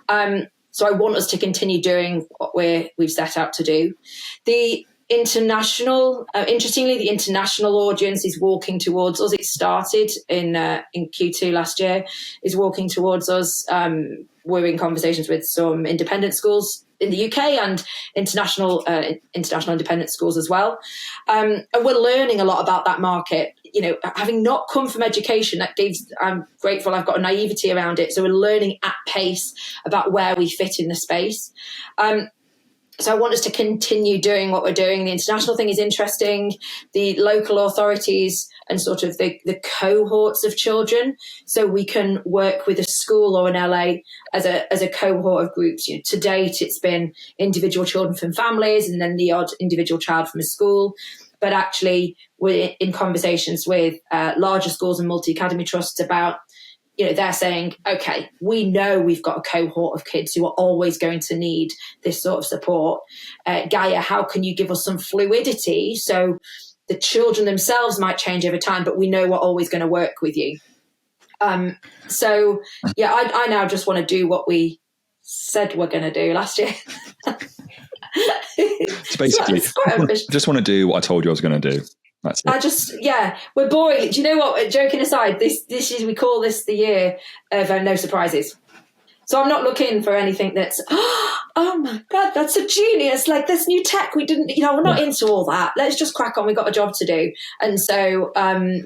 So I want us to continue doing what we've set out to do. Interestingly, the international audience is walking towards us. It started in Q2 last year, is walking towards us. We're in conversations with some independent schools in the UK and international independent schools as well. And we're learning a lot about that market. Having not come from education, I'm grateful I've got a naivety around it. So we're learning at pace about where we fit in the space. So I want us to continue doing what we're doing. The international thing is interesting. The local authorities and sort of the cohorts of children. So we can work with a school or an LA as a cohort of groups. To date, it's been individual children from families and then the odd individual child from a school. But actually, we're in conversations with larger schools and multi-academy trusts about, they're saying, okay, we know we've got a cohort of kids who are always going to need this sort of support. Gaia, how can you give us some fluidity so the children themselves might change over time, but we know we're always going to work with you. I now just want to do what we said we're going to do last year. It's basically, just want to do what I told you I was going to do. That's it. We're boring. Do you know what? Joking aside, we call this the year of no surprises. So I'm not looking for anything that's, oh my God, that's a genius. Like this new tech, we didn't, we're not into all that. Let's just crack on. We've got a job to do. And so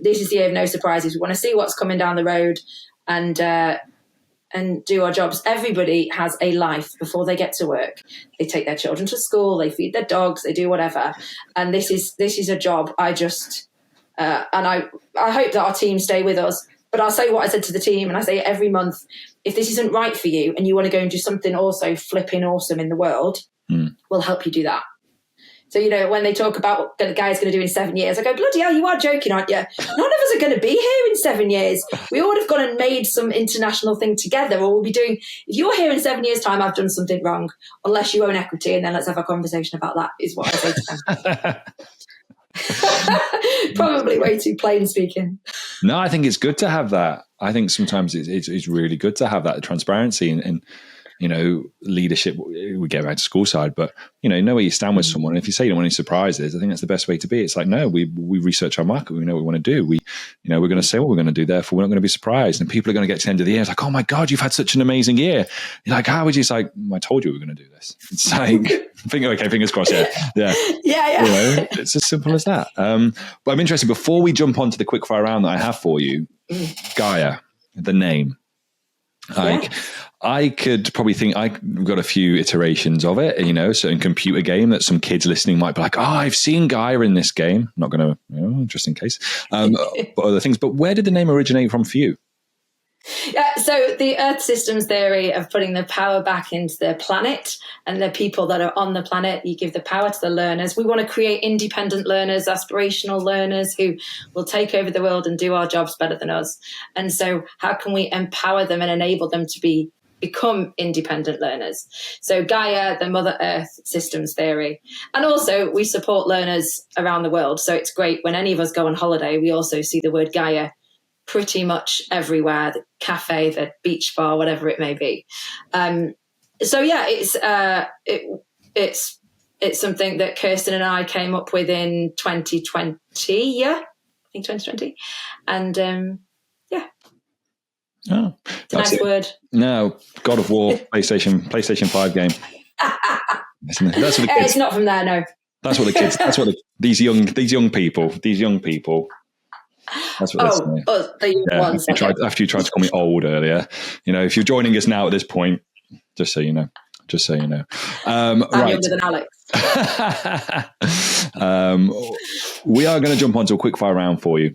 this is the year of no surprises. We want to see what's coming down the road and do our jobs. Everybody has a life before they get to work. They take their children to school, they feed their dogs, they do whatever. And this is a job. I just, and I hope that our team stay with us. But I'll say what I said to the team, and I say it every month. If this isn't right for you and you want to go and do something also flipping awesome in the world, we'll help you do that. So, when they talk about what the guy's going to do in 7 years, I go, bloody hell, you are joking, aren't you? None of us are going to be here in 7 years. We all would have gone and made some international thing together, or we'll be doing, if you're here in 7 years' time, I've done something wrong, unless you own equity, and then let's have a conversation about that, is what I say to them. Probably way too plain speaking. No, I think it's good to have that. I think sometimes it's really good to have that transparency and leadership. We get back to school side, but know where you stand with someone. And if you say you don't want any surprises, I think that's the best way to be. It's like, no, we research our market. We know what we want to do. We're going to say what we're going to do. Therefore, we're not going to be surprised. And people are going to get to the end of the year. It's like, oh my God, you've had such an amazing year. You're like, how would you? It's like, I told you we were going to do this. It's like, fingers crossed. Yeah. It's as simple as that. But I'm interested, before we jump onto the quickfire round that I have for you, Gaia, the name. I could probably think I've got a few iterations of it, certain computer game that some kids listening might be like, oh, I've seen Gaia in this game. I'm not going to, just in case, but other things. But where did the name originate from for you? Yeah, so the Earth systems theory of putting the power back into the planet and the people that are on the planet, you give the power to the learners. We want to create independent learners, aspirational learners who will take over the world and do our jobs better than us. And so how can we empower them and enable them to become independent learners? So Gaia, the Mother Earth systems theory. And also we support learners around the world. So it's great when any of us go on holiday, we also see the word Gaia pretty much everywhere, the cafe, the beach bar, whatever it may be. So yeah, it's something that Kirsten and I came up with in 2020. Yeah, I think 2020. And yeah. Oh, it's a nice word. No, God of War, PlayStation 5 game. That's what the kids, it's not from there, no. That's what the kids. That's what these young people. That's what they're saying. The young ones. After you tried to call me old earlier, if you're joining us now at this point, just so you know. I'm right. younger than Alex. We are going to jump onto a quickfire round for you.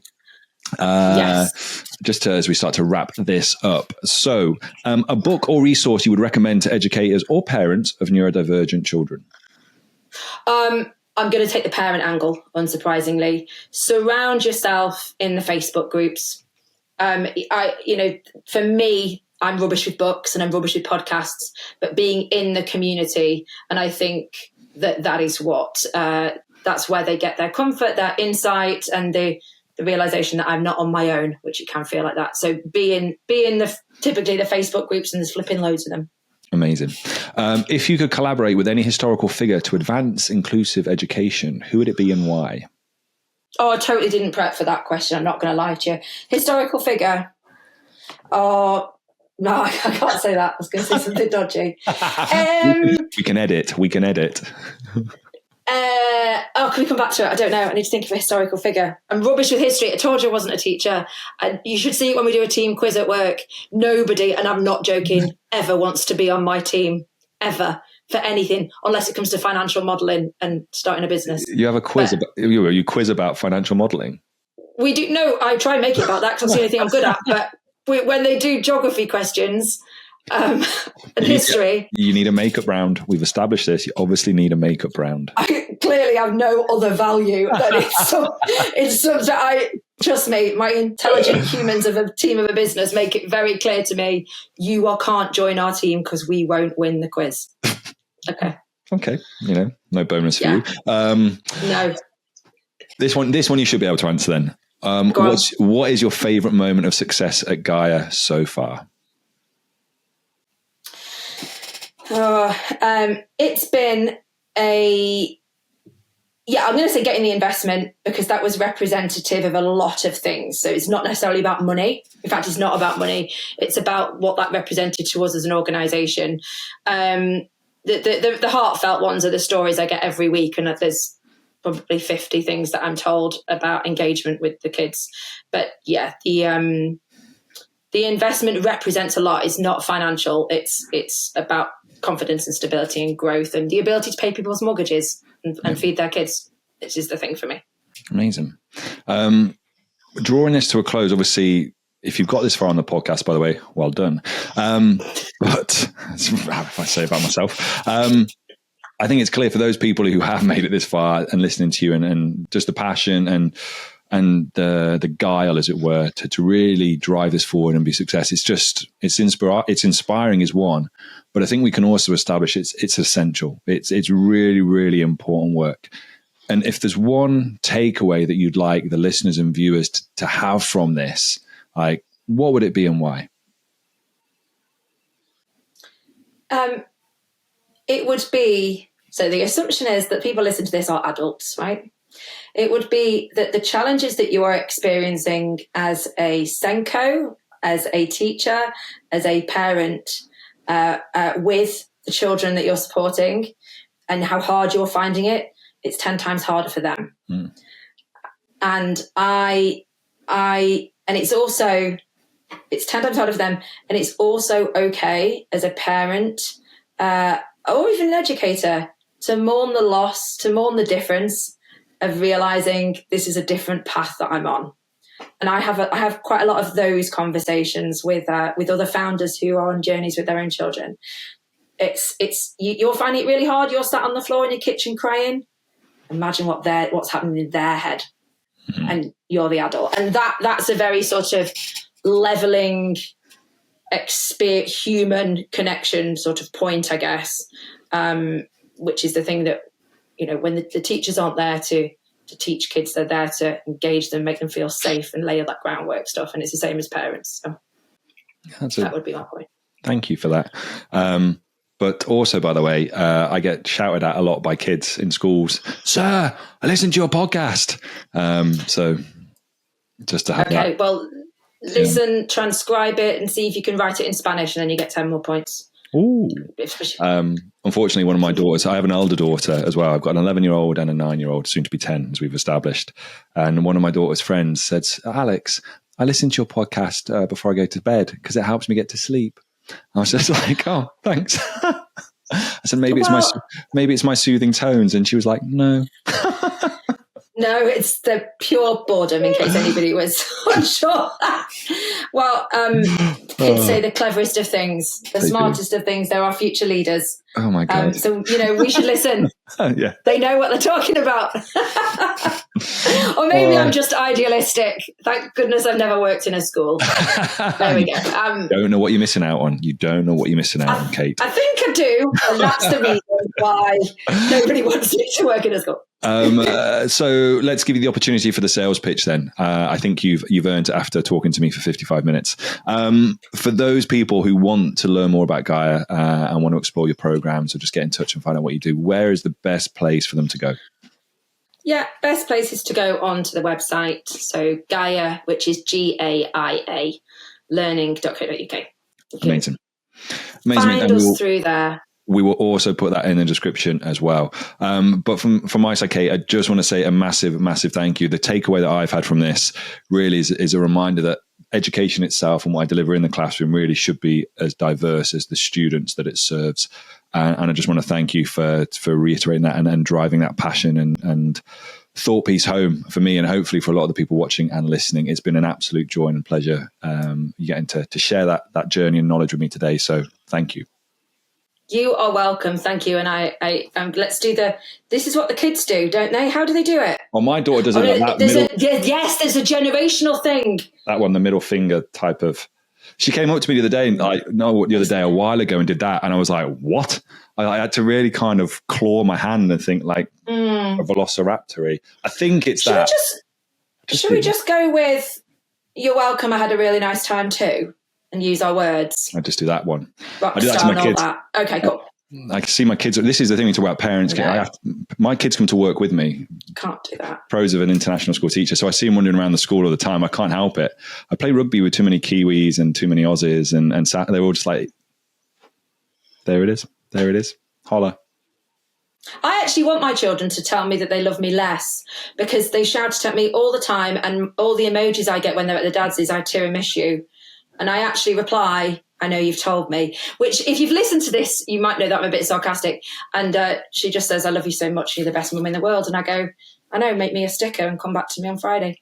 Yes. Just as we start to wrap this up. So, a book or resource you would recommend to educators or parents of neurodivergent children? I'm going to take the parent angle, unsurprisingly. Surround yourself in the Facebook groups. For me, I'm rubbish with books and I'm rubbish with podcasts, but being in the community, and I think that is what, that's where they get their comfort, their insight, and the realization that I'm not on my own, which it can feel like that. So be in typically the Facebook groups, and there's flipping loads of them. Amazing. If you could collaborate with any historical figure to advance inclusive education, who would it be and why? Oh, I totally didn't prep for that question. I'm not going to lie to you. Historical figure. Oh, no, I can't say that. I was going to say something dodgy. We can edit. Can we come back to it? I don't know. I need to think of a historical figure. I'm rubbish with history. I told you I wasn't a teacher. And you should see it when we do a team quiz at work. Nobody, and I'm not joking, ever wants to be on my team, ever, for anything, unless it comes to financial modelling and starting a business. You have a quiz you quiz about financial modelling? We do. No, I try and make it about that because that's the only thing I'm good at. But when they do geography questions, and history. You need a makeup round. We've established this. You obviously need a makeup round. I clearly have no other value. It's something trust me, my intelligent humans of a team of a business make it very clear to me, you can't join our team because we won't win the quiz. Okay. No bonus for you. No. This one you should be able to answer then. What is your favourite moment of success at Gaia so far? It's been I'm going to say getting the investment, because that was representative of a lot of things. So it's not necessarily about money. In fact, it's not about money. It's about what that represented to us as an organisation. The heartfelt ones are the stories I get every week, and there's probably 50 things that I'm told about engagement with the kids. But yeah, the investment represents a lot. It's not financial. It's about confidence and stability and growth and the ability to pay people's mortgages and feed their kids. This is the thing for me. Amazing. Drawing this to a close, obviously, if you've got this far on the podcast, by the way, well done. But if I say about myself, I think it's clear for those people who have made it this far and listening to you and just the passion and the guile, as it were, to really drive this forward and be success. It's inspiring is one, but I think we can also establish it's essential. It's really, really important work. And if there's one takeaway that you'd like the listeners and viewers to have from this, like, what would it be and why? It would be, so the assumption is that people listen to this are adults, right? It would be that the challenges that you are experiencing as a Senko, as a teacher, as a parent, with the children that you're supporting, and how hard you're finding it, it's 10 times harder for them. Mm. And and it's 10 times harder for them. And it's also okay as a parent, or even an educator, to mourn the loss, to mourn the difference of realizing this is a different path that I'm on. And I have quite a lot of those conversations with other founders who are on journeys with their own children. You're finding it really hard. You're sat on the floor in your kitchen crying. Imagine what's happening in their head, and you're the adult. And that's a very sort of leveling, human connection sort of point, I guess, which is the thing that, when the teachers aren't there to teach kids, they're there to engage them, make them feel safe and lay that groundwork stuff. And it's the same as parents. So that would be my point. Thank you for that. But also, by the way, I get shouted at a lot by kids in schools. Sir, I listened to your podcast. So just to have that. Okay, well, listen, transcribe it and see if you can write it in Spanish, and then you get 10 more points. Ooh. Unfortunately, one of my daughters, I have an elder daughter as well. I've got an 11-year-old and a 9-year-old, soon to be 10, as we've established. And one of my daughter's friends said, Alex, I listen to your podcast before I go to bed because it helps me get to sleep. I was just like, oh, thanks. I said, maybe it's my soothing tones. And she was like, no. No, it's the pure boredom, in case anybody was unsure. Well, kids say the cleverest of things, the smartest of things. They're our future leaders. Oh, my God. So, we should listen. Yeah. They know what they're talking about. Or maybe I'm just idealistic. Thank goodness I've never worked in a school. There we go. Don't know what you're missing out on. You don't know what you're missing out on, Kate. I think I do. And that's the reason why nobody wants me to work in a school. So let's give you the opportunity for the sales pitch then. I think you've earned it after talking to me for 55 minutes. For those people who want to learn more about Gaia and want to explore your programs or just get in touch and find out what you do, where is the best place for them to go? Yeah, best place is to go onto the website. So Gaia, which is GAIA, learning.co.uk. Amazing. Find us through there. We will also put that in the description as well. But from my side, Kate, I just want to say a massive, massive thank you. The takeaway that I've had from this really is a reminder that education itself and what I deliver in the classroom really should be as diverse as the students that it serves. And I just want to thank you for reiterating that and driving that passion and thought piece home for me and hopefully for a lot of the people watching and listening. It's been an absolute joy and pleasure you getting to share that journey and knowledge with me today. So thank you. You are welcome. Thank you. And I let's do this is what the kids do, don't they? How do they do it? Well, my daughter does it like that. Yes, there's a generational thing. That one, the middle finger type of. She came up to me the other day, a while ago, and did that. And I was like, what? I had to really kind of claw my hand and think like a velociraptor-y. I think it's that. Should we just go with, you're welcome, I had a really nice time too? And use our words. I just do that one. Rock I do that to my kids. Okay, cool. I can see my kids. This is the thing we talk about parents. No. My kids come to work with me. Can't do that. Pros of an international school teacher. So I see them wandering around the school all the time. I can't help it. I play rugby with too many Kiwis and too many Aussies. And they're all just like, there it is. There it is. Holla. I actually want my children to tell me that they love me less because they shout at me all the time. And all the emojis I get when they're at the dad's is, I tear and miss you. And I actually reply, I know you've told me, which if you've listened to this, you might know that I'm a bit sarcastic. And she just says, I love you so much. You're the best mum in the world. And I go, I know, make me a sticker and come back to me on Friday.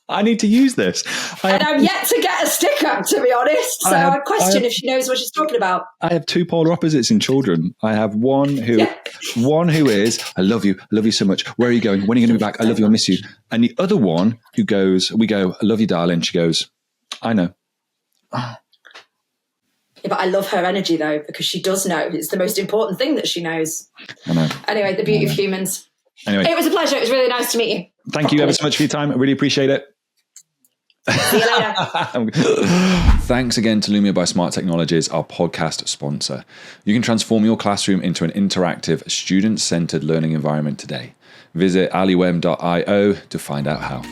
I need to use this. And I'm yet to get a sticker, to be honest. So I question if she knows what she's talking about. I have two polar opposites in children. I have one who is, I love you so much. Where are you going? When are you going to be back? I love you. I miss you. And the other one who goes, we go, I love you, darling. She goes, I know. Oh. Yeah, but I love her energy, though, because she does know. It's the most important thing that she knows. I know. Anyway, the beauty of humans. Anyway. It was a pleasure. It was really nice to meet you. Thank you ever so much for your time. I really appreciate it. See you later. Thanks again to Lumio by Smart Technologies, our podcast sponsor. You can transform your classroom into an interactive, student-centered learning environment today. Visit aliwem.io to find out how.